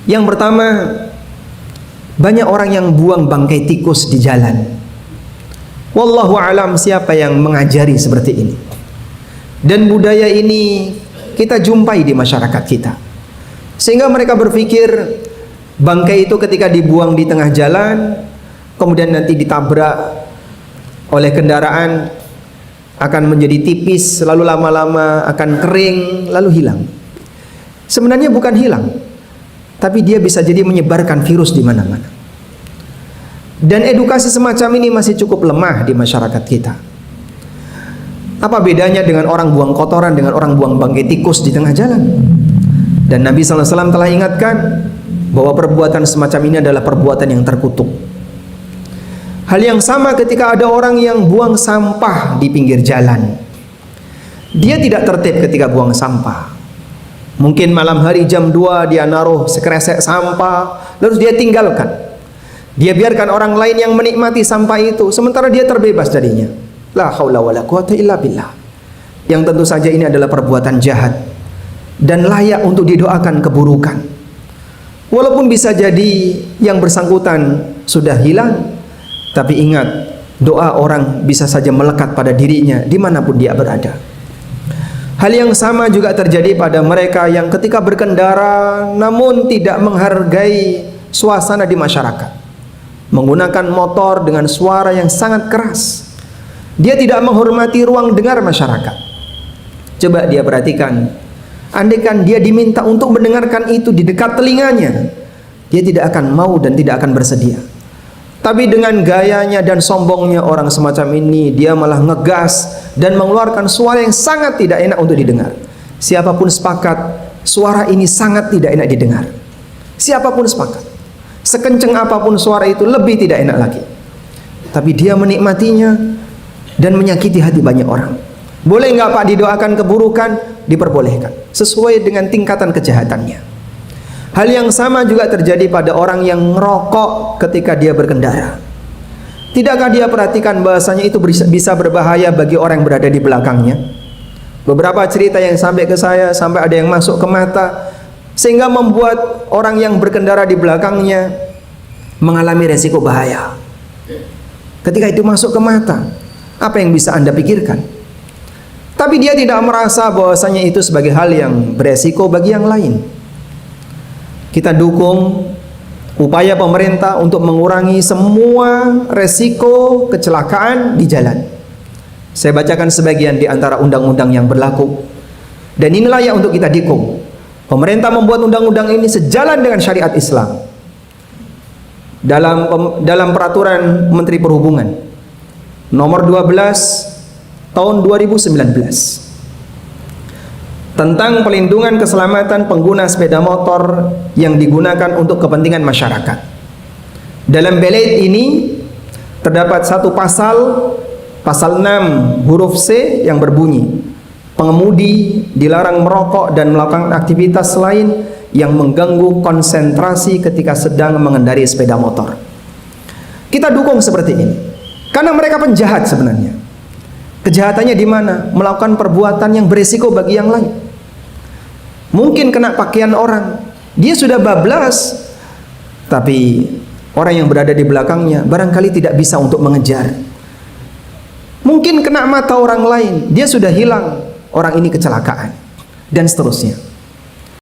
Yang pertama, banyak orang yang buang bangkai tikus di jalan. Wallahu alam siapa yang mengajari seperti ini. Dan budaya ini kita jumpai di masyarakat kita. Sehingga mereka berpikir bangkai itu ketika dibuang di tengah jalan, kemudian nanti ditabrak oleh kendaraan, akan menjadi tipis, lalu lama-lama akan kering, lalu hilang. Sebenarnya bukan hilang, tapi dia bisa jadi menyebarkan virus di mana-mana. Dan edukasi semacam ini masih cukup lemah di masyarakat kita. Apa bedanya dengan orang buang kotoran dengan orang buang bangkai tikus di tengah jalan? Dan Nabi SAW telah ingatkan bahwa perbuatan semacam ini adalah perbuatan yang terkutuk. Hal yang sama ketika ada orang yang buang sampah di pinggir jalan. Dia tidak tertib ketika buang sampah. Mungkin malam hari jam 2 dia naruh sekresek sampah, lalu dia tinggalkan. Dia biarkan orang lain yang menikmati sampah itu, sementara dia terbebas darinya. La haula wala quwata illa billah. Yang tentu saja ini adalah perbuatan jahat dan layak untuk didoakan keburukan. Walaupun bisa jadi yang bersangkutan sudah hilang, tapi ingat, doa orang bisa saja melekat pada dirinya dimanapun dia berada. Hal yang sama juga terjadi pada mereka yang ketika berkendara namun tidak menghargai suasana di masyarakat, menggunakan motor dengan suara yang sangat keras. Dia tidak menghormati ruang dengar masyarakat. Coba dia perhatikan, andaikan dia diminta untuk mendengarkan itu di dekat telinganya, dia tidak akan mau dan tidak akan bersedia. Tapi dengan gayanya dan sombongnya orang semacam ini, dia malah ngegas dan mengeluarkan suara yang sangat tidak enak untuk didengar. Siapapun sepakat, suara ini sangat tidak enak didengar. Siapapun sepakat, sekencang apapun suara itu lebih tidak enak lagi. Tapi dia menikmatinya dan menyakiti hati banyak orang. Boleh nggak Pak didoakan keburukan? Diperbolehkan, sesuai dengan tingkatan kejahatannya. Hal yang sama juga terjadi pada orang yang ngerokok ketika dia berkendara. Tidakkah dia perhatikan bahasanya itu bisa berbahaya bagi orang yang berada di belakangnya? Beberapa cerita yang sampai ke saya, sampai ada yang masuk ke mata, sehingga membuat orang yang berkendara di belakangnya mengalami resiko bahaya. Ketika itu masuk ke mata, apa yang bisa Anda pikirkan? Tapi dia tidak merasa bahwasanya itu sebagai hal yang beresiko bagi yang lain. Kita dukung upaya pemerintah untuk mengurangi semua resiko kecelakaan di jalan. Saya bacakan sebagian di antara undang-undang yang berlaku, dan inilah yang untuk kita dukung. Pemerintah membuat undang-undang ini sejalan dengan syariat Islam. Dalam peraturan Menteri Perhubungan nomor 12 tahun 2019 tentang pelindungan keselamatan pengguna sepeda motor yang digunakan untuk kepentingan masyarakat. Dalam belait ini terdapat satu pasal 6 huruf C yang berbunyi, pengemudi dilarang merokok dan melakukan aktivitas lain yang mengganggu konsentrasi ketika sedang mengendarai sepeda motor. Kita dukung seperti ini karena mereka penjahat sebenarnya. Kejahatannya di mana? Melakukan perbuatan yang berisiko bagi yang lain. Mungkin kena pakaian orang, dia sudah bablas, tapi orang yang berada di belakangnya barangkali tidak bisa untuk mengejar. Mungkin kena mata orang lain, dia sudah hilang, orang ini kecelakaan, dan seterusnya.